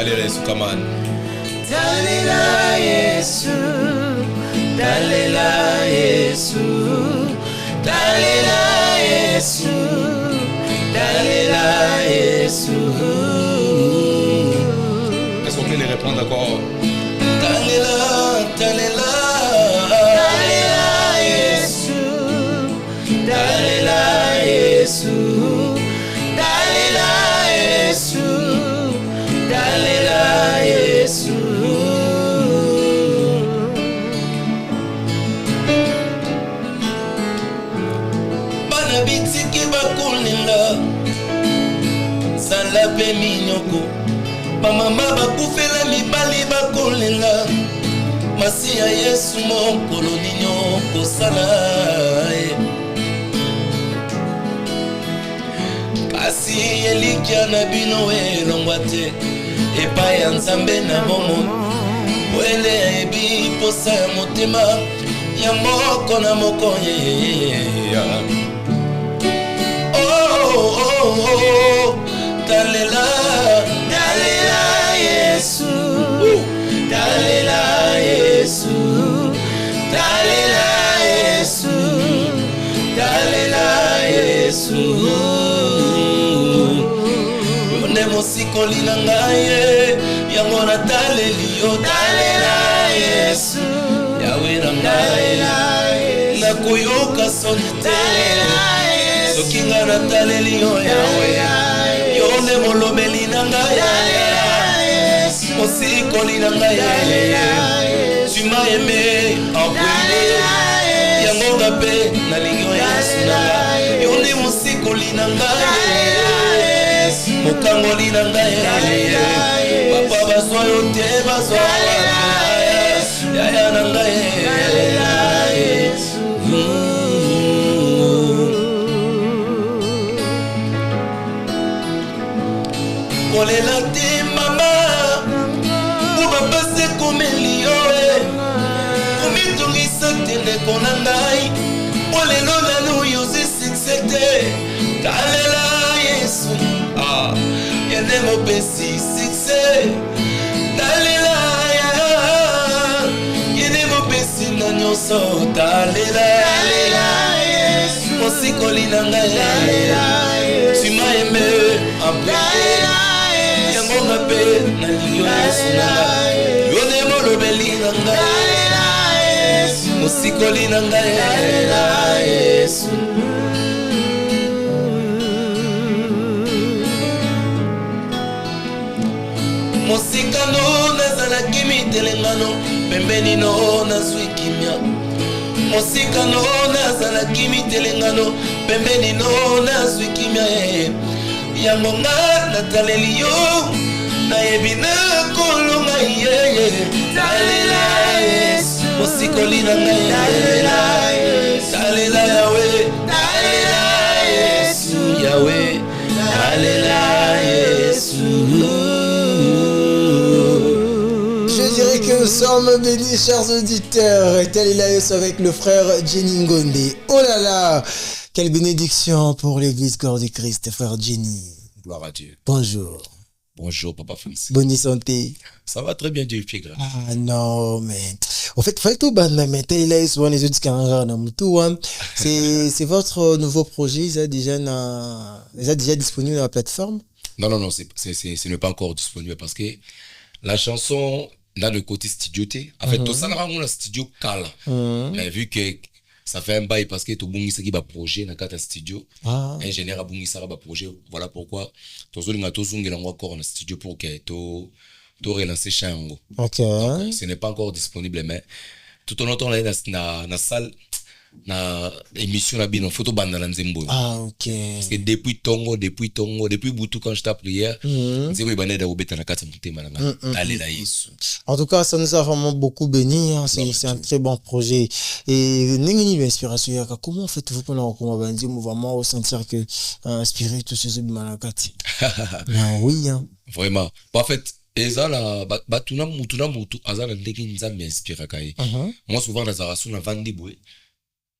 Talela Yesu, come on. Talela Yesu, Talela Yesu, Talela Yesu, Talela Yesu. Est-ce qu'on peut les répondre encore? Talela, Talela, Talela Yesu, Talela Yesu, Talela Yesu, Talela Yesu. Bana bitiki bakulinga sala pe minyoko bamama bakufela mibali bakolinga masi ya Yesu mokolo ninyo kosala kasi elikia na bino elongwa te epai ya Nzambe na bomo wele ebi posa ya motema ya moko na moko Talela, Talela Yesu, Talela Yesu, Talela Yesu, Talela Yesu. Yone mosikoli na ngai yango na taleli yo Talela Yesu, Yawe na ngai na koyoka soni te soki nga na taleli yo Yawe. Yone molobeli na ngai mosikoli na ngai tu m'as aimé en premier yango nga mpe nalingi yo Yesu na ngai yone mosikoli na ngai mokangoli na ngai papa bazwa yo te bazwa yaya na ngai kolela te mama uba pase komeli yo komitungisa te ndeko na ngai olelo nanu yozi sikse te talela Yesu yende mopesi sikse talela yende mopesi na nyonso talela Yesu mosikoli na ngai tu m'as aimé en premier yangonga pe na lingo Yesu na ngai yone molobeli na ngai mosikoli na ngai Yesu. Mosikano nazalaki mitelengano pembeni no nazwi kimia mosikano nazalaki mitelengano pembeni no nazwi kimia yango nga nataleli yo nayebi na kolonga ye talela Yesu mosikoli na ngai talela Yawe talela Yesu Yawe talela Yesu. Je dirais que nous sommes bénis, chers auditeurs. Talela Yesu avec le frère Jenny Ngonde. Oh là là, quelle bénédiction pour l'église corps du Christ, frère Jenny. Gloire à Dieu. Bonjour. Bonjour, Papa Francis. Bonne santé. Ça va très bien, Dieu est grâce. Ah non, mais... En fait, fallait tout ban mais Talela Yesu les autres c'est votre nouveau projet, il est déjà disponible dans la plateforme? Non, ce n'est pas encore disponible parce que la chanson dans le côté studio en fait tout ça là on a studio kala. Mais vu que ça fait un bail parce que tout bungisa qui ba projet na kata studio ingénieur bungisa ba projet, voilà pourquoi tozolinga tozungela encore na studio pour que to relancer chango. OK. Donc, ce n'est pas encore disponible mais tout en temps là na salle na émission la bino photo banda la nzembo. Ah OK. Parce que depuis Boutou quand je tape prière, nzembo ibane da obeta na kata mutema na talela Yesu. En tout cas, ça nous a vraiment beaucoup béni, hein. C'est un très bon projet. Et n'engagez l'inspiration, comment faites-vous pendant qu'on va dire vraiment ressentir que inspirer tout ce malakati? Oui, hein. Vraiment. En fait, ezala batuna mutu azala ndeki nzambe inspira kai. Moi souvent nazara suna vandi boy.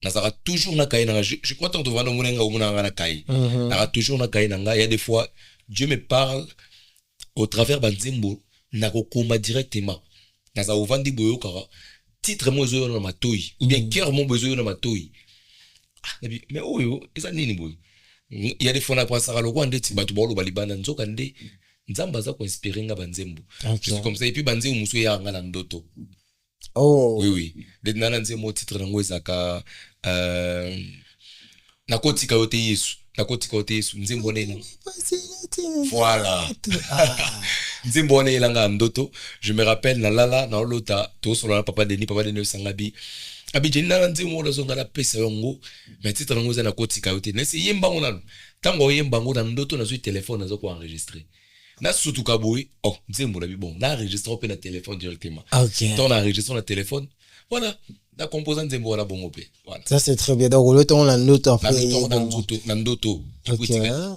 Nazara toujours na kai na je crois tant de vendre munenga umuna na kai. Nazara toujours na kai nanga, il y a des fois Dieu me parle au travers banzembo nakokoma directement naza ovandi boyo kaka titre mo ezoyo na matoi ou bien cœur mo ezoyo na matoi mais oyo eza nini boyo il y a des fois na pensaka lokwa ndeti bato boloba libanda nzoka nde nzamba za ko inspirer nga banzembo c'est comme ça et puis banzembo muso ya nga na ndoto. Oh oui de nana nzembo titre nango ezaka nakotika yote Yesu nzembo nena voilà nzembo nena nga ndoto. Je me rappelle na lala na lota to solo na papa Denis sangabi abi jina nzembo la zonga la pesa yongo mais titre nango za nakotika yote nesi yemba ngona tango yemba ngona ndoto na zo téléphone na zo ko enregistrer na surtout kaboui nzembo la bi bon na enregistrer pe na téléphone directement. OK. Ton enregistrer na téléphone voilà. La composante nzembo la bon opé voilà. Ça c'est très bien. Donc le temps la note après nandoto. OK.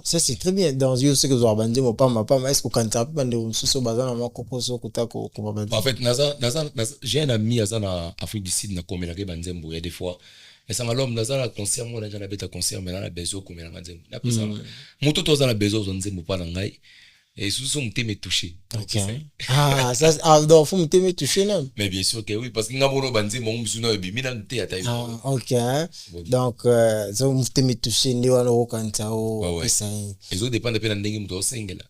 Ça c'est très bien. Dans yeux ce que vous avez mon pas est-ce que quand tu as pas de sous bazana ma koposo kutako ko ba. En fait naza j'ai un ami azana Afrique du Sud na komela ke banzembo et des fois et ça l'homme naza na concert moi na beta concert mais na bezo komela nzembo na pesa moto to za bezo nzembo pa na ngai et sous me touché. OK. Ça donc faut me toucher non. Mais bien sûr que oui parce que ngaboro banzembo msuno ebi na nte ata. OK. Donc ça me toucher ndi wana ko kanta o ça. Ezo dépend de pe na ndenge mto sengela.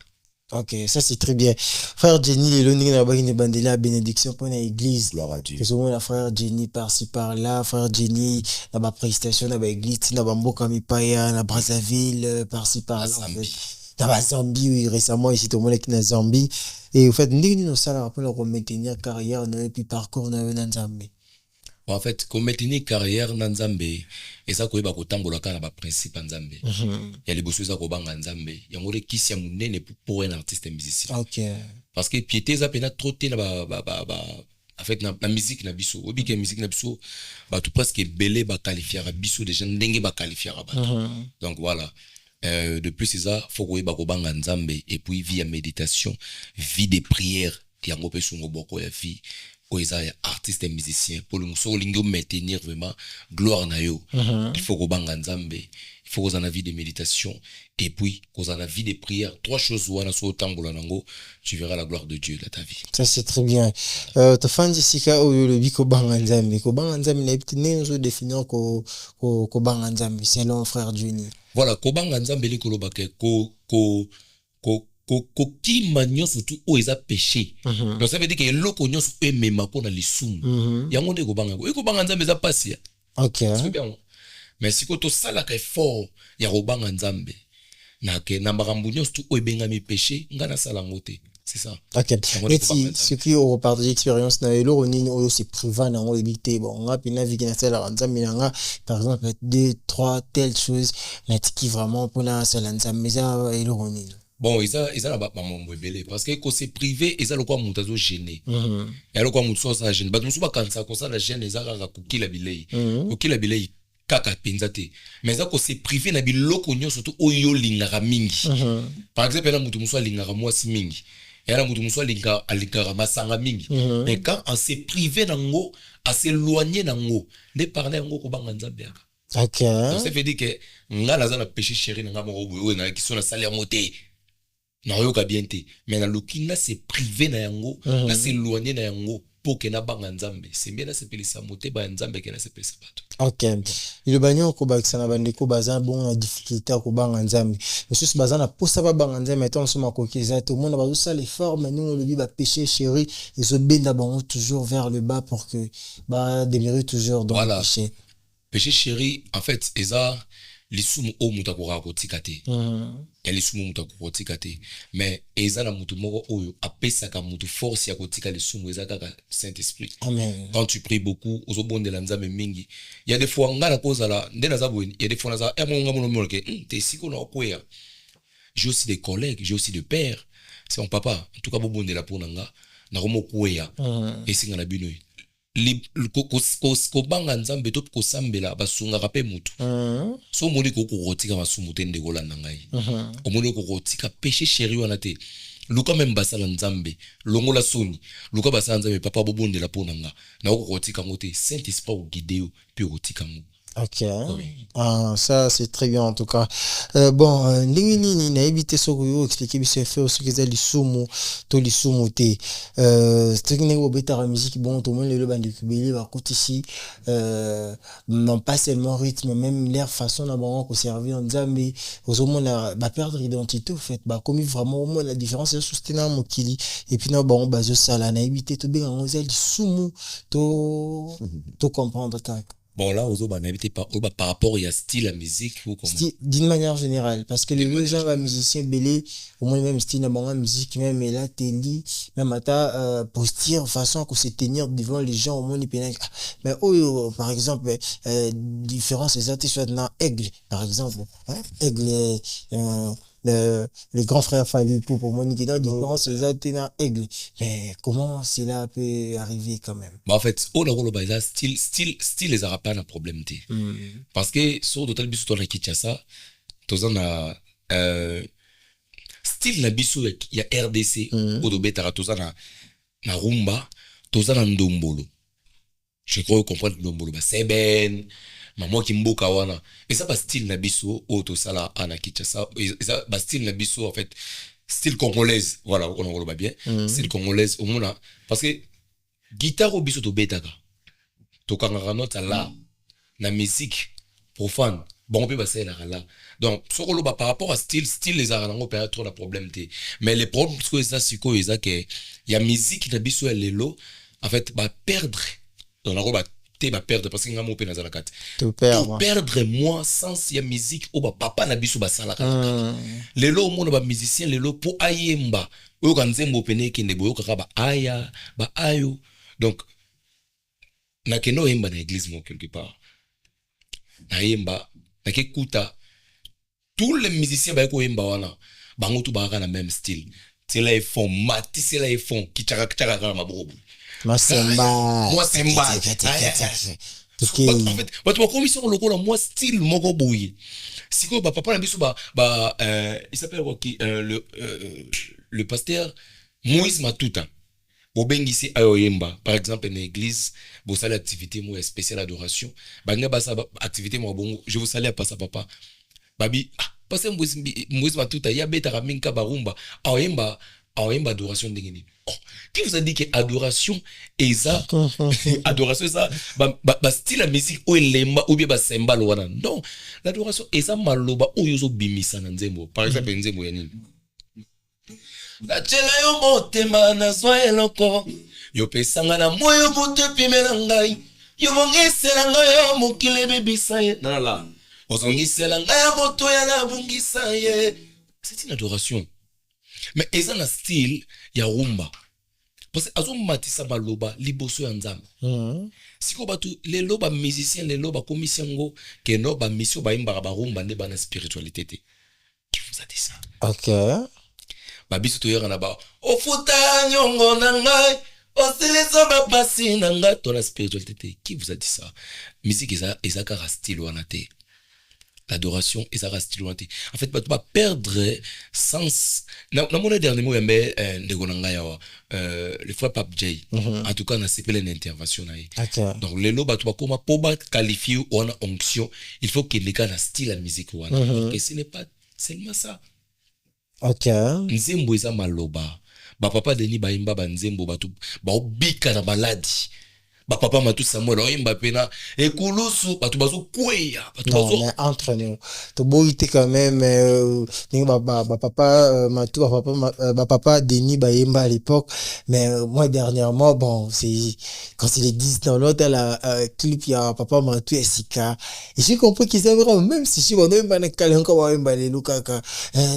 OK, ça c'est très bien. Frère Jenny, les lonis na baki ne bandela bénédiction pour l'église. Gloire à Dieu. Que souvent la frère Jenny par-ci par-là, frère Jenny na ba prestation na ba église na ba mboka mipaya na Brazzaville par-ci par-là en fait. Dans la Zambie, oui, récemment ici tout le monde est na Zambie et au fait ndingi no sala rapport pour maintenir carrière et puis parcours na Zambie. En fait, comme maintenir carrière na Nzambe et ça koyeba ko tambola kana ba principe Nzambe. Ya liboso za ko banga Nzambe. Ya ngore kisi ya munene pour un artiste musicien. OK. Parce que piété za pena trop te na en fait na musique na biso. Obi ke musique na biso ba tout presque belé ba qualifier biso déjà ndenge ba qualifier ba. Donc voilà. De plus c'est ça faut koyeba ko banga Nzambe et puis via méditation, vie de prière ya ngope sungo boko ya vie. Ya artiste et musicien pour le muso lingo maintenir vraiment gloire na yo. Il faut ko banga Nzambe, il faut qu'on a vie de méditation et puis qu'on a vie de prière. Trois choses wana so tambola nango, tu verras la gloire de Dieu dans ta vie. Ça c'est très bien. Ta fan Jessica o le biko banga Nzambe. Ko banga Nzambe na bitine so définir ko banga Nzambe selon frère Jenny. Voilà, ko banga Nzambe li ko lobake kokima nyonso tu oyo eza péché. Donc ça veut dire que eloko nyonso emema mpona lisumu yango nde ekobanga Nzambe eza pasi. OK. Mais siko tosalaka effort ya kobanga Nzambe na makambo nyonso tu oyo ebengami péché nga nasala yango te. C'est ça. OK. Et si ce qui au partage expérience na eloko nini oyo c'est privé na ngo ebité bon nga pina viki na sala Nzambe nga par exemple 2 3 telle chose na tiki vraiment mpona sala Nzambe za eloko nini. Bon, ils ont ba mambo ebele parce que quand c'est privé, ils ont le quoi montazo gêné. Et alors quoi montazo ça gêne. Ba musu ba kansa ko ça la gêne ils ont kokila bilei. Kokila bilei kaka penzate. Mais ça quand c'est privé na biloko nyo surtout oyo lingara mingi. Par exemple, na mutu musu lingara mwasi mingi. Et na mutu musu lingara masanga mingi. Mais quand on s'est privé nango, à s'éloigner nango, ne parler nango ko banga Nzambe. OK. Donc ça veut dire que nga naza na péché chéri nga mo boyo na qui sont na salaire moté. Na yoka bien te mais na lokina c'est privé na yango na c'est éloigné na yango pour que na banga Nzambe c'est bien na se pelisa moté ba Nzambe ke na se pelisa bato. OK. Le banyo ko ba kisana bandeko baza bon na difficulté ko banga Nzambe monsieur baza na posa ba banga Nzambe mettons soma ko kiza tout le monde ba ça l'effort mais nous le dit ba péché chéri et se benda bon toujours vers le bas pour que ba demeurer toujours dans le péché. Péché chéri en fait eza lisumu o muta ko rakotikate. Ya lisumu muta ko rakotikate mais eza na mutu moko oyo apesa ka mutu force ya kotika lisumu eza kaka Saint-Esprit. Amen. Quand tu pries beaucoup ozobondela Nzambe mingi il y a des fois ngana kozala ndena za boyini il y a des fois naza monga mono ke te siko na okoya. J'ai aussi des collègues, j'ai aussi des pères. C'est mon papa en tout cas bobondela pour nanga na komo koya et singa na bino ko banga Nzambe to ko sambela basunga rape mutu so moni ko rotika masumu te ndeko landa ngai omoni ko rotika péché chéri wana te luka même basala Nzambe longola soni luka basala Nzambe papa bobondela pona nga na ko rotika ngote Saint-Esprit o guideo puis rotika ngo. Ok. Oui. Ah, ça c'est très bien en tout cas. Bon, ndenge nini na éviter ce que vous expliquer bien fait ce que c'est lisumu to lisumu te. C'est que nous beta la musique bon tout le monde le bande kubeli ba côté ici non pas seulement rythme même l'air façon na bango ko servir en nzambe aux hommes ba perdre identité au fait ba comme vraiment au moins la différence c'est soutenir mokili et puis na bango bazo sala na éviter to bien on zeli lisumu to comprendre ça. Bon, là, aux autres, par rapport à style la musique ou comment? D'une manière générale, parce que les gens, les musiciens belé, au moins même style, la musique, même là, télé, même à ta posture, façon que se tenir devant les gens, au moins les pénales. Mais oh, par exemple, différence, c'est ça, tu sois dans Aigle, par exemple. Hein? Aigle, les grands frères Fali pour moi, qui est dans différence, c'est ça, tu dans Aigle. Mais comment cela peut arriver quand même? Bah, en fait, on a le style les arabes pas un problème. Parce que, sur d'autres bisous, on a Kinshasa, tous on a, style na bisou, il y a RDC, ou de Betara, tous on a, na rumba, tous on a ndombolo. Je crois comprendre ndombolo. Bah, c'est ben, maman qui mboka wana. Et ça, bah, style na bisou, ou tout ça là, ana Kinshasa. Et ça, bah, style na bisou, en fait, style congolaise. Voilà, on a bien. Style congolaise, au moins, parce que, guitare au bisou to betaka. To kangara nota là. Na musique profane. Bon, on peut passer là. Donc, sur le par rapport à style les aranango peut être trop de problème. Mais les problèmes, c'est que il y a musique qui n'a pas sur les lots. En fait, bah, perdre. Donc, on va perdre parce qu'il y a un mot pénal à la carte. Perdre moi sans il y a musique ou bah papa n'a biso bah ça la carte. Les lots au monde bah musicien les lots pour ayemba. Ou quand c'est mot pénal qui ne boyo kaka bah aya bah ayo. Donc na keno yemba na église moi quelque part. Na yemba na kekuta tous les musiciens bah ko yemba wana bango tout bah na même style. C'est là ils font mati c'est là ils font kichaka mabobo. Moi semba en fait bah tu commission local moi style moko boui si ko bah papa na biso bah il s'appelle qui le pasteur Moïse Matuta bobengisi ayo yemba par exemple une église bo sala activité mo spéciale adoration banga ba sa activité mo bongo je vous salue à passa papa babi pasteur Moïse Matuta ya beta minka barumba ayo yemba adoration ndengeni. Qui vous a dit que adoration et ça adoration ça ba style la musique ou lemba ou bien ba semba wana non l'adoration et ça maloba ou yozo bimisa na nzembo par exemple nzembo ya nini na chela yo motema na zwa eloko yo pesanga na moyo bote pimela ngai yo mongisela ngai yo mokile bebisa ye na la ozongisela ngai moto ya na bungisa ye c'est une adoration. Mais eza na style ya rumba. Parce que azo matisa baloba liboso ya nzambe. Siko batu les loba musiciens les loba komisiongo ke no ba mission ba imba ba rumba ne ba na spiritualité te. Qui vous a dit ça? OK. Ba biso to yera na ba o futa nyongo na ngai o seleza ba pasi na ngai to na spiritualité te. Qui vous a dit ça? Musique eza ka style wana te. L'adoration et ça reste loin. En fait, tu vas perdre sens. Dans mon dernier mot, le frère Pape Jay, en tout cas, on a séparé une intervention. Donc, les lots, tu vas comment pour qualifier ou en onction, il faut qu'il y ait un style à la musique. Et ce n'est pas seulement ça. OK. Nzembo eza maloba. Ba papa Denis Baimba ba nzembo ba tu ba obika na maladi. Ba papa Matu Samuel oyimba pena ekulusu batu bazo kweya batu bazo mais entre nous to boité quand même papa Matu papa Denis Bayemba à l'époque mais moi dernièrement bon c'est quand il est 10 dans l'autre la clip il y a papa Matu et Sika et j'ai compris qu'ils avaient vraiment même si je on même na kale encore Bayemba les lukaka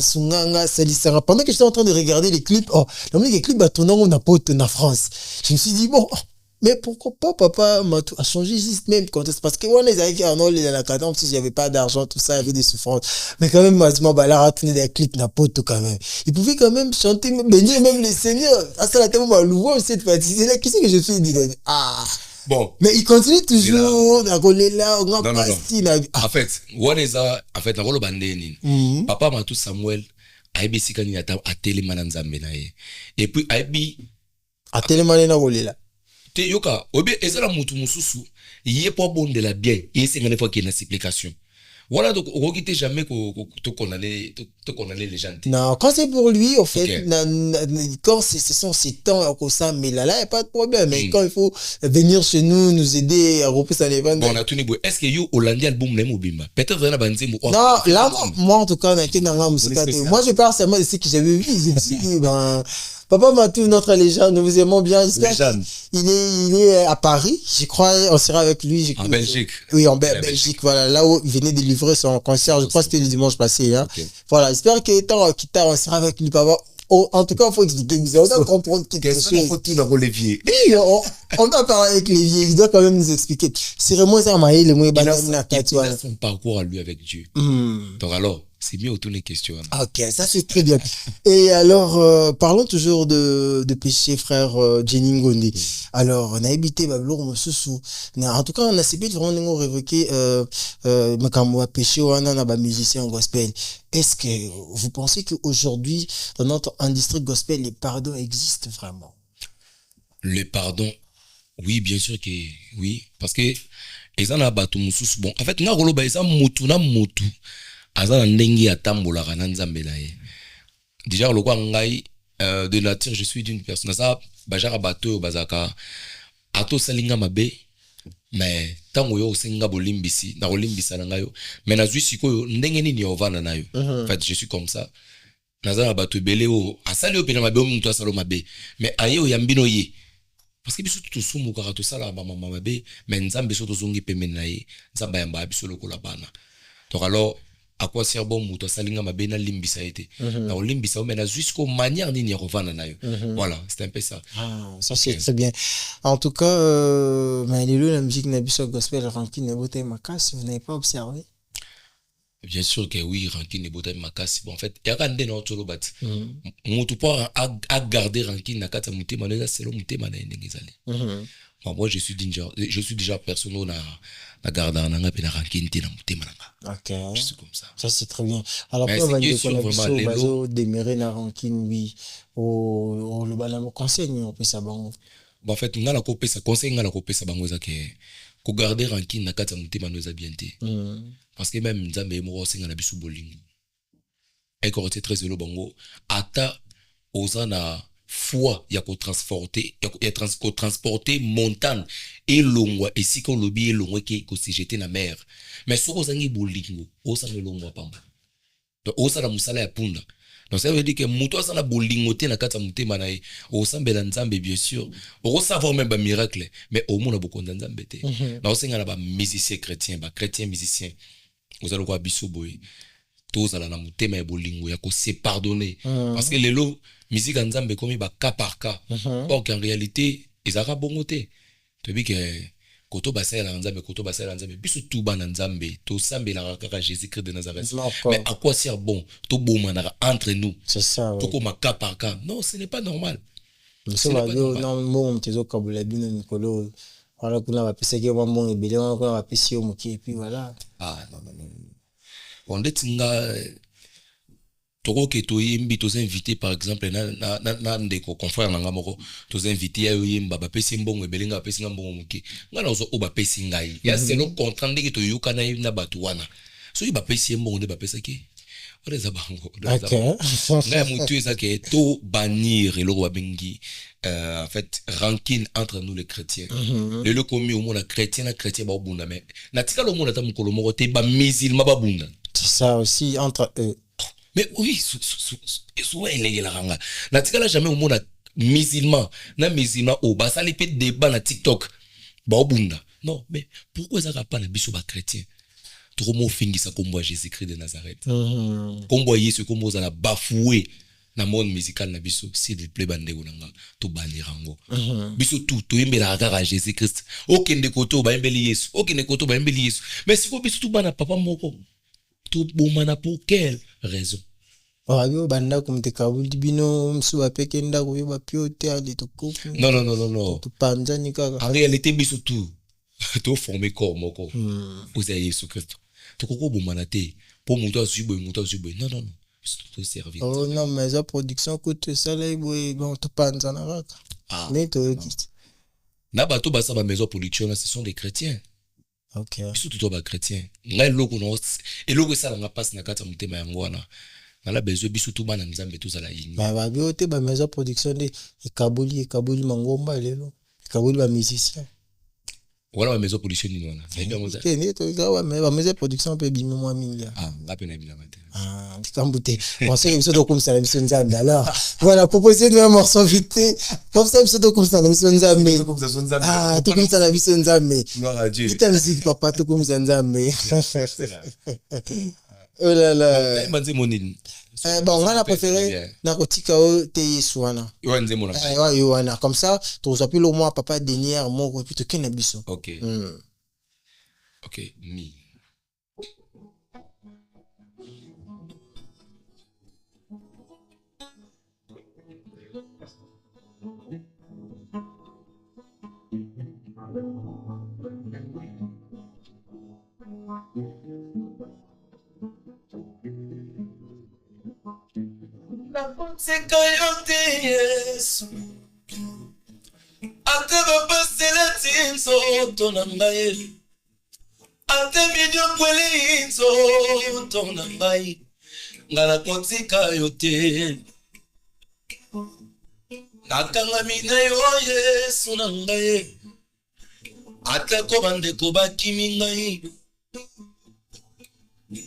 sunganga salisanga pendant que j'étais en train de regarder les clips les clips tournant on a pote en France je me suis dit bon. Mais pourquoi pas papa Matou a changé juste même contexte parce que on les avait fait en all la cadence s'il y avait pas d'argent tout ça il y avait des souffrances mais quand même Mazima Bala a tourné des clips n'a pas tout quand même il pouvait quand même chanter bénir même les seigneurs à ça la tellement louer cette partie c'est là qu'est-ce que je fais bon mais il continue toujours à coller là on a en fait what is en fait na rolo bandeni papa Matou Samuel aibisi kani ata atelema na nzambe na ye et puis aibi atelema na coller là te yoka obe ezala mutu mususu il y a pas bon de la bien et c'est une fois qu'il y a une explication voilà donc on quitte jamais que condamner les gens non quand c'est pour lui au fait okay. quand ce sont ces temps comme ça mais là il n'y a pas de problème mais quand il faut venir chez nous aider à repousser ça les vendre bon on a tout niveau est-ce que yo Hollandais album nem obimba peut-être vraiment banzembo non là moi en tout cas moi je parle seulement de ce que j'avais vu ben Papa Matou, notre légende, nous vous aimons bien. Il est à Paris, je crois, on sera avec lui. En Belgique. Oui, en Belgique, voilà, là où il venait de livrer son concert, je crois que c'était le dimanche passé. Hein. Okay. Voilà, j'espère on sera avec lui, papa. Oh, en tout cas, il faut expliquer, on doit comprendre quelque chose. Il faut tout dans Olivier. Oui, on doit parler avec Olivier, il doit quand même nous expliquer. C'est vraiment ça, Maï, le moins banal. Il a son parcours à lui avec Dieu. Donc alors, c'est mieux autour des questions. Ok, ça c'est très bien. Et alors, parlons toujours de péché, frère Jenny Ngondi. Alors, on a habité Babylon, en tout cas, on a essayé de vraiment révoquer péché ou un musicien gospel. Est-ce que vous pensez qu'aujourd'hui, dans notre industrie gospel, les pardons existent vraiment? Le pardon, oui, bien sûr que oui. Parce que, ils en ont battu moussous. Bon, en fait, nous avons motu. Aza ndenge atambolaka na nzambe na ye déjà lokwa ngai de nature je suis d'une personne ça bajara bato bazaka ato salinga mabe mais tango yo osenga bolimbisi na olimbisa na ngayo mais na zwisi koyo ndenge nini ovana nayo en fait je suis comme ça naza bato belé o asali opena mabe o muntu asalo mabe mais aye o yambino ye parce que biso tout sumu ka to sala ba mama mabe mais nzambe so to zongi pemene na ye nzamba yamba biso lokola bana donc alors à quoi sert bon muto salinga mabena limbisa été na limbisa mais na jusqu'au manière ni revana nayo voilà c'est un peu ça ça c'est très bien en tout cas mais la musique na biso gospel ranking ne bote makasi vous n'avez pas observé bien sûr que oui ranking ne bote makasi bon en fait ya kande na otolo bat muto pas à garder ranking na kata mutema na selo mutema na ndengezali moi je suis déjà personne na garda na ngapena ranking tina mutema na ok je suis comme ça ça c'est très bien alors pour va dire qu'on a besoin demeurer na ranking oui au le bala mo conseil on peut ça bon en fait ngala ko pesa conseil ngala ko pesa bango za ke ko garder ranking na kata mutema no za bien te parce que même nzambe mo senga na bisu bolingo et ko très zelo bango ata ozana foi ya ko transporter ko transporter montagne et longwa et si ko lobi longwa ko se jeter na mer mais so ozangi bolingo osana longwa pamba donc osana musala ya punda donc ça veut dire que muto osana bolingo te na kata mutema na ye osambela nzambe bien sûr o savoir même ba miracle mais au monde beaucoup nzambe te na osenga na ba musicien chrétien musicien ozalo kwa biso boy tozala na mutema ya bolingo ya ko se pardonner parce que lelo musique nzambe comme ba cas par cas or qu'en réalité ezaka bongo te to bi que koto basela nzambe biso tout ba nzambe to sambela kaka Jésus-Christ de Nazareth mais à quoi sert bon to bomana entre nous c'est ça to comme cas par cas non ce n'est pas normal c'est pas non bon tezo kabula bino nikolo voilà kuna ba pesa ke bon ebele kuna ba pesa yo moki et puis voilà non on detinga toko ke to yimbi to invité par exemple na ndeko confrère nanga moko to invité ya yimba ba pesi mbongo ebelinga pesi mbongo muke ngana ozo o ba pesi ngai ya c'est le contrat ndenge to yuka na batu wana so ba pesi mbongo nde ba pesa ki oreza bango na mutu ezake to bannir eloko ba bengi en fait rancune entre nous les chrétiens le commis au monde chrétien ba bunda mais na tika lo monde ta mukolo moko te ba musulman ba bunda c'est ça aussi entre eux. Mais oui, souvent il est là. Na tika la jamais au monde musulman, na musulman au bas ça les fait débat na TikTok. Ba obunda. Non, mais pourquoi ça va pas na biso ba chrétien? Trop mo fingi ça comme Jésus-Christ de Nazareth. Comme Yesu comme za na bafoué na monde musical na biso s'il vous plaît bande onanga to banirango. Biso tout to yembela kaka Jésus-Christ. Okende koto ba yembeli Yesu. Okende koto ba yembeli Yesu. Mais si ko biso tout bana papa moko tout bomana pour quelle raison yo banda kumte kabuli bino msuba peke ndako yo ba piote ali to couple non to panjani kaka en réalité biso tout to former corps moko vous avez Jésus Christ to koko bomana te pour muto azubo non to servir oh non mais la production coûte ça là bon to panjana kaka mais to na bato basa ba maison production ce sont des chrétiens Okay. biso to ba chrétien ngai eloko no eloko esalanga mpasi na kati ya motema yango wana ngala besoin biso to bana nzambe tozala yini ba biote ba maison production de ekaboli mangomba lelo ekaboli ba musicien wala ba maison production ni wana ndio moza kene to za ba maison production pe bimi mwa mingi ngape na bila mate Kambouté. Bon, c'est l'émission de comme ça, l'émission de Nzambe. Alors, voilà, proposez-nous un morceau vite. Comme ça, l'émission de comme ça, l'émission de Nzambe. Ah, tout comme ça, l'émission de Nzambe. Gloire à Dieu. Vite la musique, papa, tout comme ça, Nzambe. Oh là là. Bon, on a préféré Nakotika o te Yesuana. Yoana. Comme ça, tu s'appelles le moi, papa, dernière, mot, et puis tu connais biso. Ok. Ok, mi. Nakotika yo te Yesu ate bapasela ti nzoto na ngai ate minyokweli nzoto na ngai nga nakotika yo te nakangami na yo Yesu na ngai ate ko bandeko bakimi ngai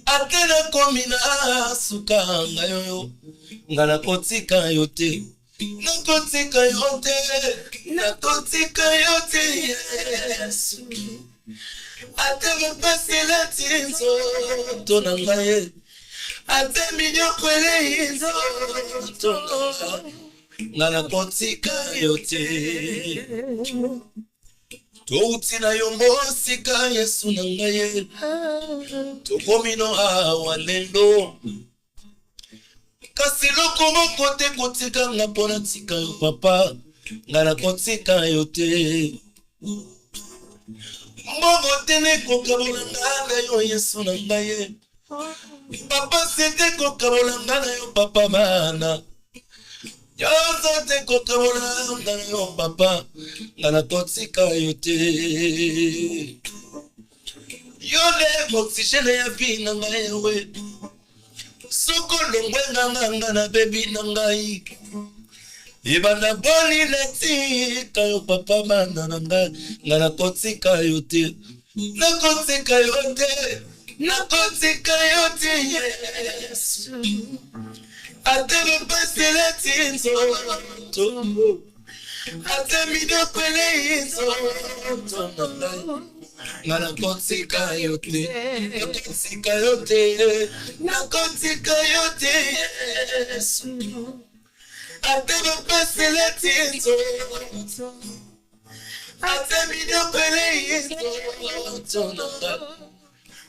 ate nakomi na suka ngai yo nga nakotika yo te nakotika yo te nakotika yo te Yesu ate bapasela ti nzoto na ngai ate minyokweli nzoto na ngai nga nakotika yo te touti na yo mosika Yesu na ngai tokomi no awa lelo kasi loko moko te kotika nga mpona tika yo papa nga nakotika yo te mbongo te nekokabola nga na yo Yesu na ngai papa sete kokabola nga na yo papa bana yozo te kokabola nga na yo papa nga nakotika yo te yo ne oxygène ya vie na ngai yawe soko longwe nga na bebi na ngai ibanda boli na tika yo papa bana na ngai nga nakotika yo te nakotika yo te nakotika yo te Yesu ate bapasela ti nzoto ate minyokweli nzoto na ngai nga nakotika yo te nakotika yo te nakotika yo te Yesu ate bapasela ti nzoto ate minyokweli nzoto na ngai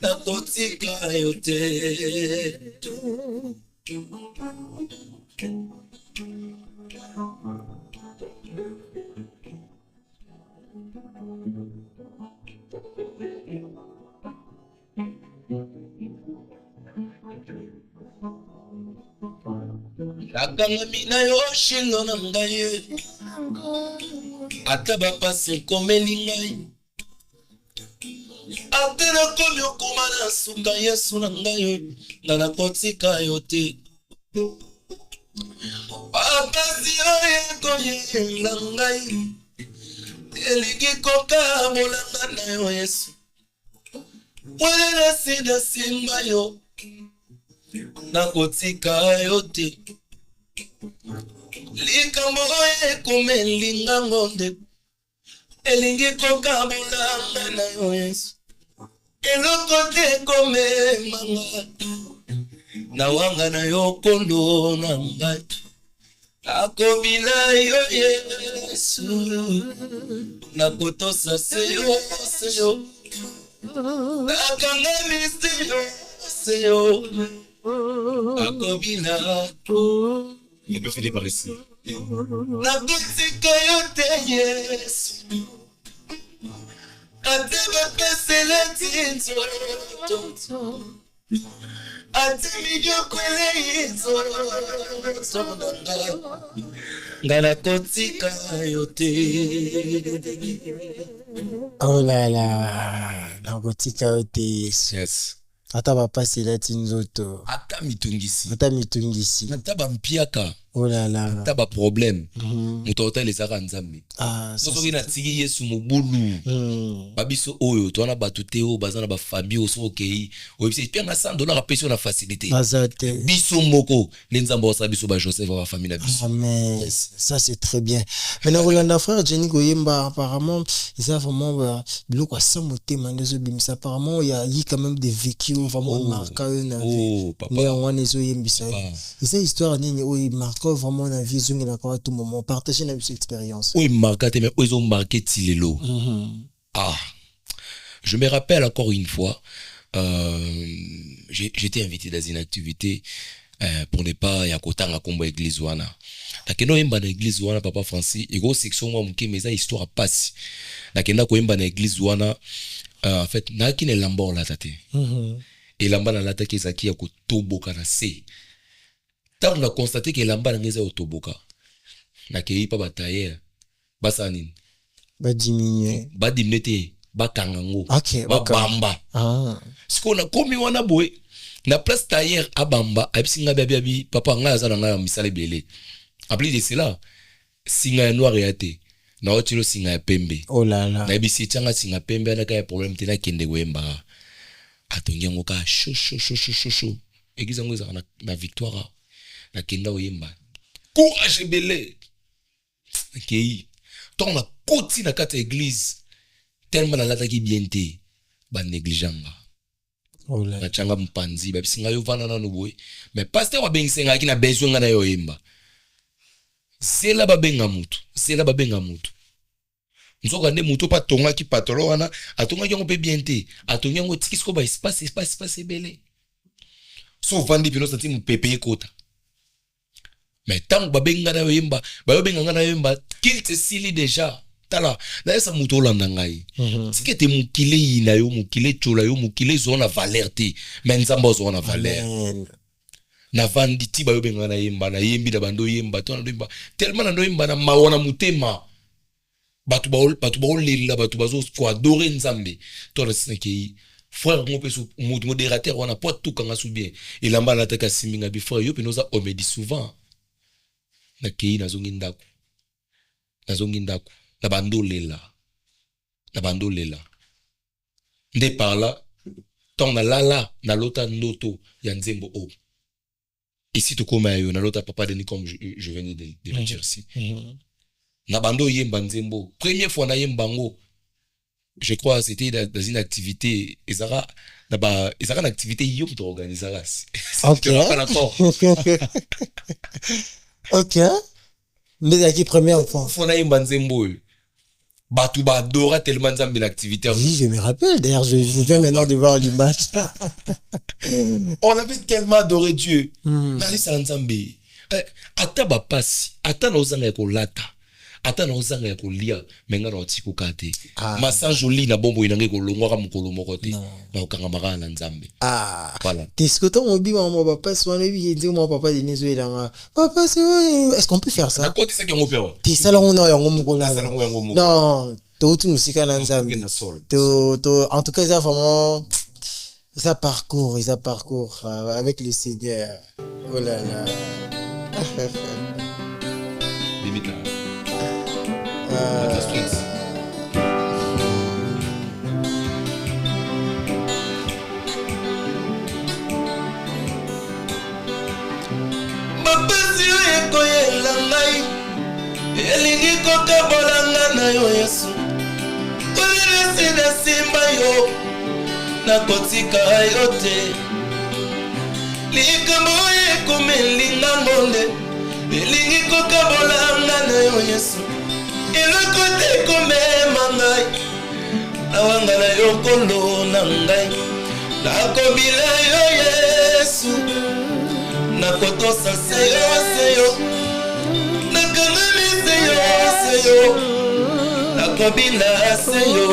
nakotika yo te nakangami na yo shilo na ngai ata bapasi ekomeli ngai ate nakomi okoma na suka Yesu na ngai nga nakotika yo te bapasi oyo ekoyenga ngai elingi kokabola nga na yo Yesu wele nasida simba yo nakotika yo te likambo oyo ekomeli ngango nde elingi kokabola nga na yo Yesu eloko te ekomema nga na wanga na yo kondo na ngai nakobina yo Yesu nakotosa seyo nakangami seyo nakobina il peut finir par ici nakotika yo te Yesu ate bapesela ti nzoto ngana kotika yo te. Oh là là, nakotika yo te. Yes. Ata bapasi elati nzoto. Ata mitungisi. Ata mitungisi. Ata bampiaka. Oh là là. Ata ba problème. Moto otele ezaka nzambe. Ah, ça. Soki na tiki Yesu mobulu. Babiso oyo to na bato te o bazana ba famille so okei. Oyebisi pe na $100 apesi na facilité. Bazate. Biso moko le nzambe osa biso ba Joseph ba famille na biso. Amen. Yes. Ça c'est très bien. Maintenant Rolanda frère Jenny Goyemba apparemment ils ont vraiment biloko à motema ndezo bimisa apparemment il y a quand même des vécus vraiment marquants na vie. Papa. Mais on ezo yembisa. C'est histoire nini o marquant vraiment na vie zungi na kwa tout moment partager na cette expérience. Oui, marqué mais ils ont marqué Tilelo. Ah. Je me rappelle encore une fois j'étais invité dans une activité pour ne pas yakotanga kombo église wana. Nakendo yemba na église wana papa Francis ego section wa muke meza histoire passe. Nakenda ko yemba na église wana en fait na kine lamba la tate. Et lamba na lata ki zaki ya ko toboka na se. Tant on a constaté que lamba na ngeza otoboka. Na kei pa batayer basani Ba diminuer. Ba diminuer ba kangango. OK, ba bamba. Ah. Siko na komi wana boy na place tailleur à bamba abisinga babi papa nga azana nga misale belé. Appelé de cela singa noir yate na otilo singa pembe. Oh là là. Na bisi tanga singa pembe na ka problème tena kende wemba. Atongi ngoka chaud. Egiza ngoza na victoire na kenda oyemba. Courage belé. OK. Ton na koti na kata église tellement na lata ki bienté ba négligamba. Oh là. Na changa mpanzi ba bisinga yo vana na boy. Mais pasteur wa bengisenga ki na besoin nga na yo yemba. C'est là babenga mutu. Nzoka ne mutu pa tonga ki patolo wana atonga yango pe bienté. Atonga yango tikisko ba espace belé. So vandi pino santi mu pepe kota. Mais tant babenga na yo yemba, ba yo benga na yo yemba, qu'il te sili déjà. Tala, na esa mutu olanda ngai. Tike te mukile ina yo, mukile chola yo, mukile zona valeur te. Mais nzamba zona valeur. Na vandi ti ba yo benga na yemba, na yembi na bando yemba, to na yemba. Tellement na yemba na mawana mutema. Batu ba lela, batu bazo ko adorer nzambe. To na sineki frère ngope su modérateur wana pot tout kanga su bien. Et lamba na taka siminga bi frère yo penoza omedi souvent. Na kei na zongi ndako. Na bando lela. Nde par là, ton na lala na lota noto ya nzembo o. Ici tu koma yo na lota papa Denis comme je venais de le dire ici. Na bando yemba nzembo. Première fois na yembango. Je crois c'était dans une activité ezara une activité yom to organiser. OK. OK. Mais la première fois. Fona yemba nzembo. Batu ba adora tellement nzambe l'activité. Oui, je me rappelle. D'ailleurs, je viens maintenant de voir l'image. On avait tellement adoré Dieu. Nali sa nzambe. Ata ba pasi, ata na ozanga ko lata. Ata na ozanga ko lia, menga na otiko kate. Masa joli na bombo inange ko longwa ka mukolo moko te. Na okanga maka na nzambe. Voilà. T'es-ce que ton obi maman papa soit nebi dit mon papa de nezo elanga. Papa c'est est-ce qu'on peut faire ça? Na koti ça qui on peut. T'es ça là on a yango mukolo. Non, tout musika na nzambe. En tout cas ça vraiment ça parcourt avec le Seigneur. Oh là là. Limite. Mapasi yo ekoyela ngai elingi kokabolanga na yo Yesu olelesi na simba yo nakotika yo te likambo ekomelinga ngonde elingi kokabolanga na yo Yesu eloko te komema ngai nawanga na yo nkolo na ngai nakobila yo Yesu nakotosa seyo nakangami seyo nakobila seyo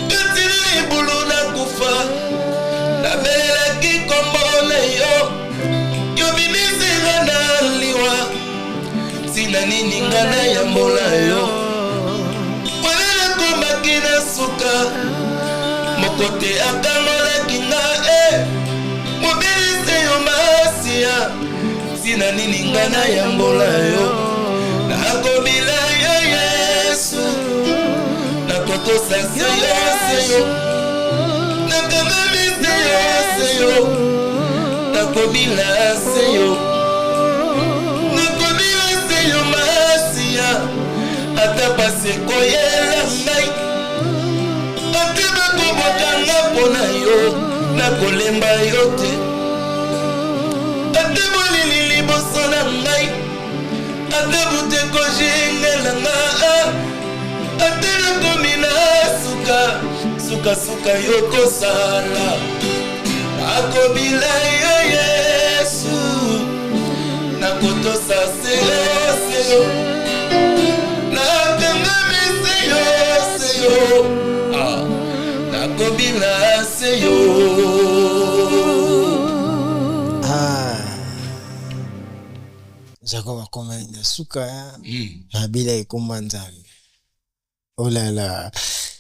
katili bulu nakufa nabelelaki tina nini ngana ya mbola yo wala komaki na suka mokote akangolaki nga mobilise yo masia tina nini ngana ya mbola yo nakobila yo Yesu nakotosa seyo nakamamisa yo nakobila seyo ata pase koyela ngai ate bakobotanga mpona yo nakolemba yo te ate bolili liboso na ngai ate bute kojengelanga ate nakomi na suka yo kosala akobila yo Yesu nakotosa seyo nakobila seyo Jacob akoma na suka abila ekomba nzambe. Oh là là,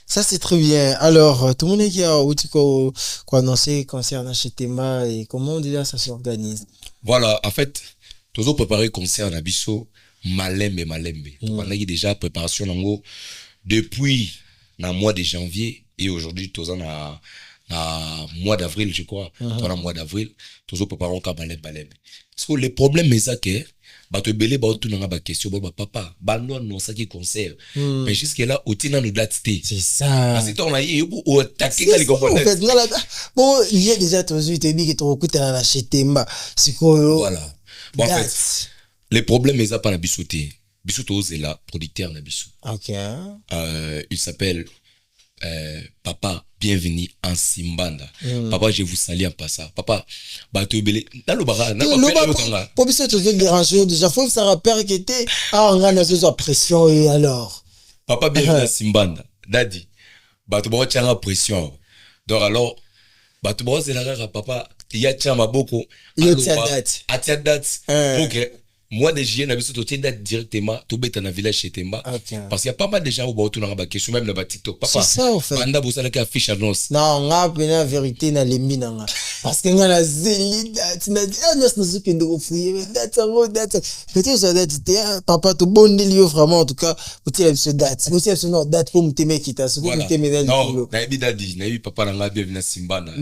ça c'est très bien. Alors tout le monde qui a outil quoi annoncer concernant chez Temba et comment déjà ça s'organise. Voilà, en fait toujours préparer concert na biso malembe. On a déjà préparation nango depuis le mois de janvier et aujourd'hui tous na mois d'avril je crois. Dans mois d'avril toujours préparons ka malembe. Parce que le problème est ça que bato belé ba tout na ba question ba papa ba non ça qui concert mais jusque là otina no date c'est ça parce que on a eu au taquer les composants bon il y a déjà toujours été dit que tu écoutes la chez Temba c'est quoi voilà bon en fait le problème est ça pas la bisoté bisoto c'est la producteur na biso. OK il s'appelle papa bienvenue en Simbanda. Papa je vous salue en passant. Papa bato belé na lo bara na pas pour biso te déranger déjà faut ça rappelle que était on a nos pression et alors papa bienvenue en Simbanda dadi bato ba tchanga pression donc alors bato ba c'est la papa il y a tchama boko atia date OK moi de juillet na biso to tenda directement to beta na village chez Temba parce qu'il y a pas mal de gens au bautu na ba question même na ba TikTok papa c'est ça en fait banda bosala ka affiche annonce non nga pena vérité na lembi na nga parce que nga la zeli date na annonce na zuke ndo fouiller date peut-être ça date papa to bonne lieu vraiment en tout cas peut-être ce date aussi ce non date pour muteme kita ce pour muteme na non na bidadi na papa na nga bienvenue na Simbana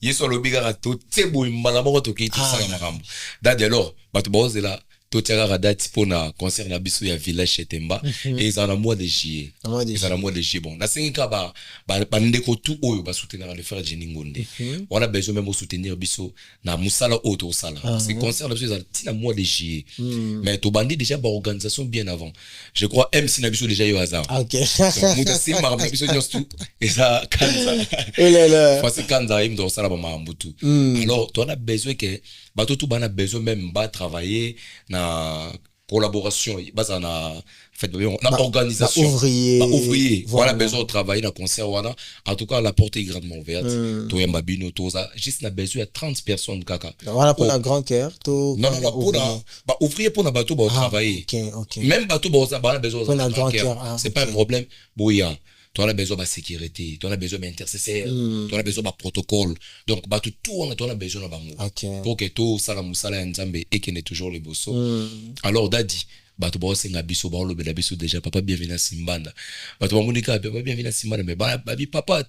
yeso lobiga to tebo mbala moko to ki to sala makambo dadi alors bato bozela to tiara date pour na concert na biso ya village chez Temba et ça na mois de juillet bon na singa ba ndeko tout oyo ba soutenir le frère Jenny Ngonde on a besoin même de soutenir biso na musala auto sala c'est concert na biso ça na mois de juillet mais to bandi déjà ba organisation bien avant je crois MC na biso déjà yo hasard OK muta sim ma biso nyos tout et ça kanza oh là là parce que kanza im do sala ba mambutu alors tu as besoin que bato tout bana besoin même ba travailler na collaboration basa na fait na organisation ouvrier voilà besoin de travailler na concert wana en tout cas la porte est grandement ouverte to yamba bino to ça juste na besoin de 30 personnes kaka voilà pour la grand cœur to non pour na ba ouvrier pour na bato ba travailler même bato ba besoin de grand cœur c'est pas un problème boya tu as besoin de sécurité, tu as besoin d'intercesseur, tu as besoin de protocole. Donc, tout on a besoin de bango. Pour que tout ça la musala nzambe et qu'il est toujours le bosso. Alors dadi, bato ba senga biso ba lobe la biso déjà papa bienvenue à Simbanda. Bato ba monika papa bienvenue à Simbanda mais babi papa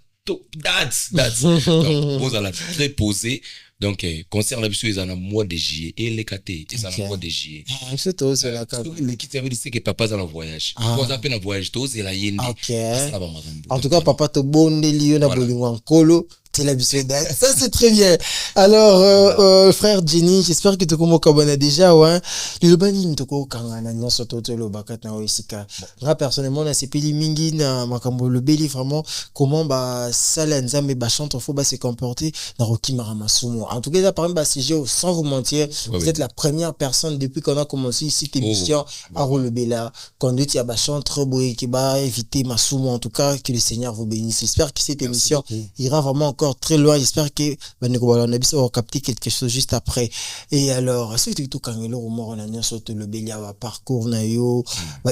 that's donc vous allez très posé. Donc concert la biso ils en a mois de juillet et les KT ils en a mois de juillet c'est tout c'est la carte l'équipe ça veut dire que papa dans le voyage vous appelez un voyage tous c'est la yende en tout cas papa to bonde lieu na bolingo nkolo la ça c'est très bien. Alors frère Jenny, j'espère que tu connais déjà ouais le bani ntoko kangana nyoso toto lo bakata oisika nga personnellement na sepeli mingi na makambo le beli vraiment comment ba sala nzambe ba chante faut ba se comporter na rokimara masumo en tout cas par exemple CG sans vous mentir vous êtes la première personne depuis qu'on a commencé cette émission à Rolebela conduite ya ba chanteur boy qui ba éviter masumo en tout cas que le Seigneur vous bénisse. J'espère que cette émission ira vraiment encore très loin. J'espère que on a capté quelque chose juste après. Et alors, est-ce que tu as au moment on a sorti le bélia parcours na yo,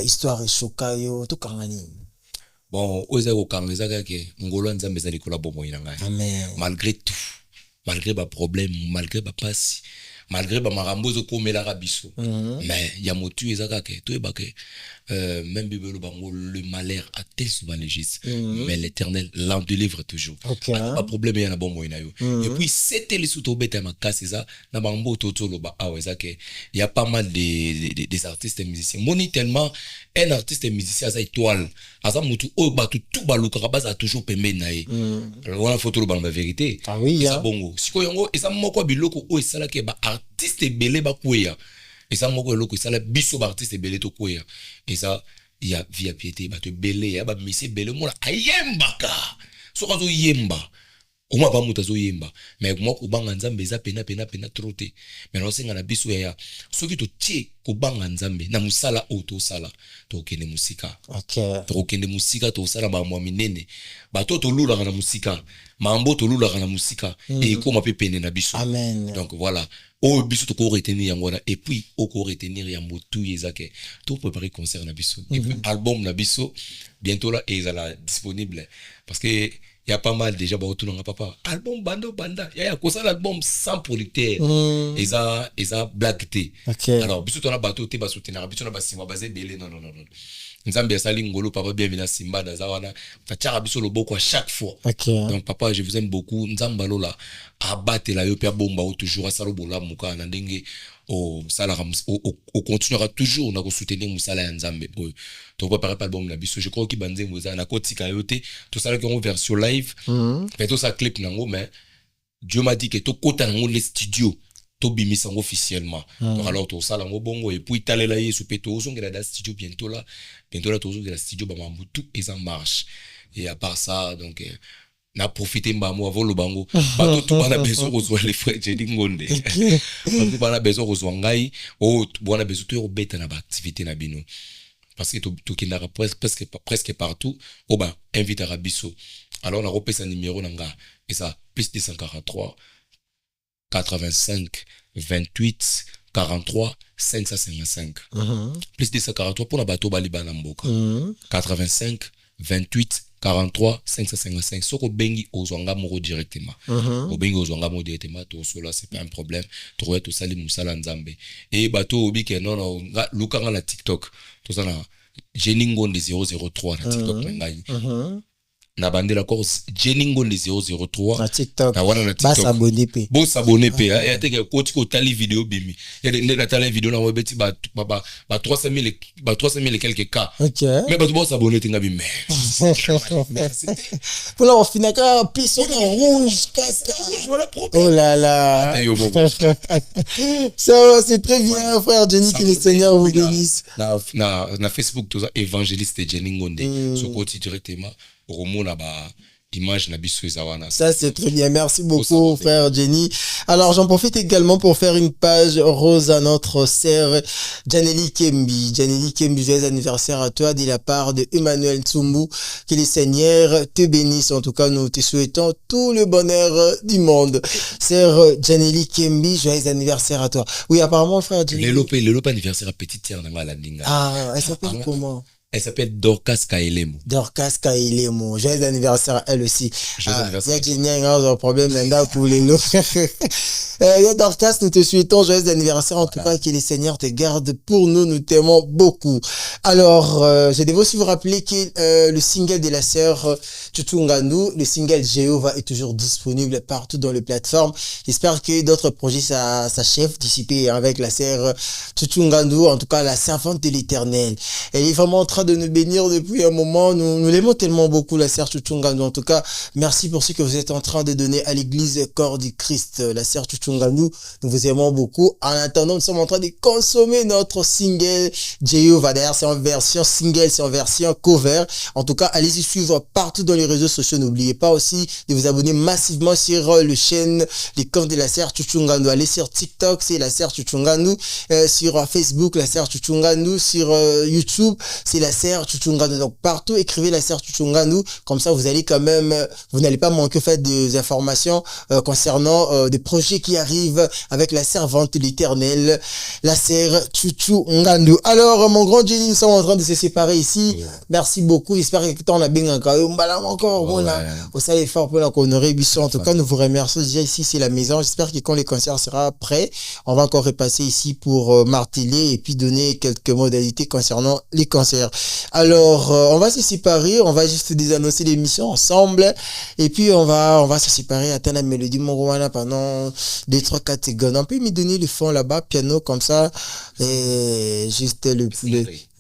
histoire et choka yo, tout kangani. Bon, oza ko kangeza ke ngolo nzambe za likola bomo inanga. Amen. Malgré tout, malgré ba problème, malgré ba passe, malgré ba marambo zo komela rabiso. Mais ya motu ezaka ke to ebake même bibelo bango le malheur atteint souvent les gistes, mais l'Éternel l'en délivre toujours. Pas problème ya na bomo ina yo. Et puis c'était les sous beta makasi za na bango totolo ba aweza ke il y a pas mal des artistes et musiciens. Moni tellement un artiste et musicien za étoile. Asa mutu o ba tout baluka baza toujours pembe na ye. Alors on photo le la vérité. Ah oui, ça bongo. Siko yango esa moko biloko o esala ke ba artiste belé ba kuya. Et ça moko eloko esala biso ba artiste belé to kuya. Et ça il y a via piété ba te belé ya ba misi belé mola ayemba ka. So kazo yemba. Au moins pas mutazo yemba. Mais moi ko banga nzambe eza pena troté. Mais non singa na biso ya. Soki to tie ko banga nzambe na musala auto sala to kende musika. To kende musika to sala ba mwa minene. Ba to lula na musika. Mambo to lula na musika et ko ma pe pene na biso. Amen. Donc voilà. O biso to ko retenir yango et puis o ko retenir ya motu yezake. To préparer concert na biso. Et puis album na biso bientôt là et ezala disponible parce que il y a pas mal déjà ba retourner papa album banda il y a quoi l'album sans producteur eza black té. Alors biso to na bateau té ba soutenir biso na ba simba basé belé non nzambe asali ngolo papa bienvenue na simba na zawana tachara biso loboko à chaque fois. Donc papa je vous aime beaucoup nzamba lola abattre la yo pe bomba toujours asalo bola muka na ndenge au salaire au continuera toujours na ko soutenir musala ya nzambe to préparer pas album na biso je crois que banze moza na kotika yote to sala ko version live mais to sa clip nango mais Dieu m'a dit que to kota nango les studios to bimisa officiellement. Donc alors to sala ngo bongo et puis talela yesu pe to zongela da studio bientôt là to zongela studio ba mambutu et en marche. Et à part ça donc na profiter mbamo avant le bango bato tout bana besoin reçoit les frères Jenny Ngonde bato bana besoin reçoit ngai o bana besoin to beta na ba activité na bino parce que to kinara presque partout o ba invite à Rabiso. Alors on a repéré sa numéro nanga et ça plus 243 85 28 43 555 plus 243 pour la bateau balibana mboka 85 28 43 555 soko bengi ozwanga moko directement obengi ozwanga moko directement to cela c'est pas un problème to to sali musala nzambe et bato obike non lukanga la TikTok to sana Jenny Ngonde 003 na TikTok ngai na bandela course Jenny Ngonde 003 na TikTok na wana na TikTok ba s'abonner pe ya teke ko tali vidéo bimi ya na tali vidéo na webeti ba 300,000 et quelques cas mais ba s'abonner tinga bimi pour la finaka pisson rouge oh là là ça c'est très bien frère Jenny, que le Seigneur vous bénisse. Na Facebook tout ça évangéliste Jenny Ngonde sur côté directement Romona ba image na biso ezawana. Ça c'est très bien, merci beaucoup frère Jenny. Alors j'en profite également pour faire une page rose à notre sœur Janely Kembi. Janely Kembi, joyeux anniversaire à toi de la part de Emmanuel Tsumbu. Que le Seigneur te bénisse. En tout cas, nous te souhaitons tout le bonheur du monde. Sœur Janely Kembi, joyeux anniversaire à toi. Oui, apparemment frère Jenny. Le lope anniversaire à petite sœur na maladinga. Ah, elle s'appelle comment? Elle s'appelle Dorcas Kaelemo. Dorcas Kaelemo. Joyeux anniversaire à elle aussi. Joyeux anniversaire. Il y a un problème pour les lots. Dorcas, nous te souhaitons joyeux anniversaire. En tout cas, que les Seigneurs te gardent pour nous. Nous t'aimons beaucoup. Alors, je devais aussi vous rappeler que le single de la sœur Chuchungandu, le single Jéhovah est toujours disponible partout dans les plateformes. J'espère que d'autres projets s'achèvent d'ici peu avec la sœur Chuchungandu. En tout cas, la servante de l'Éternel. Elle est vraiment en train de nous bénir depuis un moment. Nous l'aimons tellement beaucoup, la sœur Chuchungandu. En tout cas, merci pour ce que vous êtes en train de donner à l'église corps du Christ. La sœur Chuchungandu Chuchungandu. Nous vous aimons beaucoup. En attendant, nous sommes en train de consommer notre single Jehova. D'ailleurs, c'est en version single, c'est en version cover. En tout cas, allez-y suivre partout dans les réseaux sociaux. N'oubliez pas aussi de vous abonner massivement sur le chaîne Les Camps de la Serre Chuchungandu. Allez sur TikTok, c'est la Serre Chuchungandu. Sur Facebook, la Serre Chuchungandu. Sur YouTube, c'est la Serre Chuchungandu. Donc partout, écrivez la Serre Chuchungandu. Comme ça, vous allez quand même, vous n'allez pas manquer fait des informations concernant des projets qui arrivent avec la servante de l'Éternel, la Serre Chuchungandu. Alors, mon grand Jenny, nous sommes en train de se séparer ici. Merci beaucoup. J'espère que tu en as bien encore. Au sein effort pour la honorer Bisson. En tout cas, nous vous remercions déjà ici, c'est la maison. J'espère que quand les concerts sera prêt, on va encore repasser ici pour marteler et puis donner quelques modalités concernant les concerts. Alors, on va se séparer, on va juste désannoncer l'émission ensemble et puis on va se séparer, attendre la mélodie Morowana pendant 2-3-4 secondes. On peut me donner le fond là-bas, piano comme ça, et juste le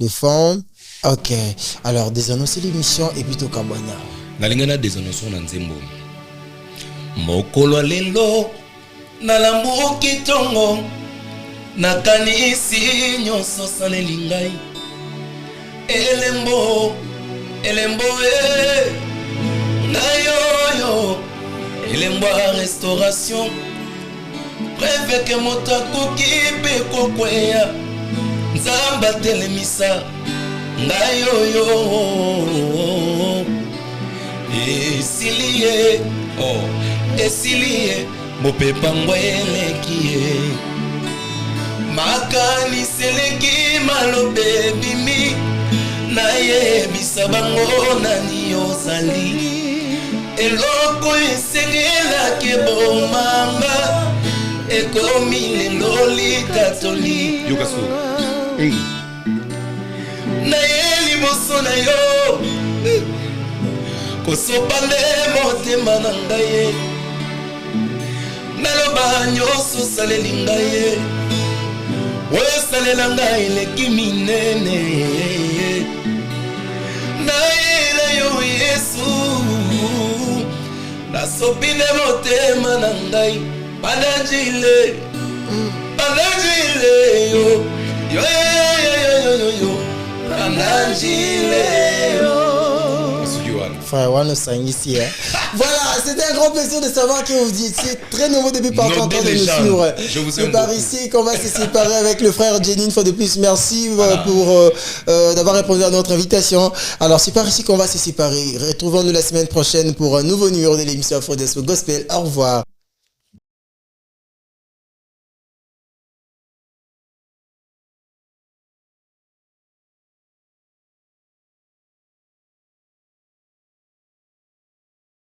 fond. Ok, alors désannoncer l'émission et puis tout Kabanya. Nalingana désannoncer na nzembo. Mokolo lelo nalambuki tongo nakanisi nyonso saleli ngai elembo nayoyo elembo restauration breve ke moto akoki mpe kokweya nzamba telemisa ngayoyo esilie mopepango eleki ye makanisi eleki malobe bimi nayebisa bango nani ozali eloko esengelaki ebomanga ekomi lelo likatoli naye liboso na yo kosopa nde motema na ngai naloba nyonso osaleli ngai oyo osalela ngai eleki minene nayela yo Yesu nasopi nde motema na ngai banajile yo banajile yo. Frère Wano ici. Voilà, c'était un grand plaisir de savoir que vous étiez très nombreux depuis partout en train de nous suivre. Je vous aime par ici qu'on va se séparer avec le frère Jenny une fois de plus. Merci pour d'avoir répondu à notre invitation. Alors c'est par ici qu'on va se séparer. Retrouvons-nous la semaine prochaine pour un nouveau numéro de l'émission Afro Gospel. Au revoir.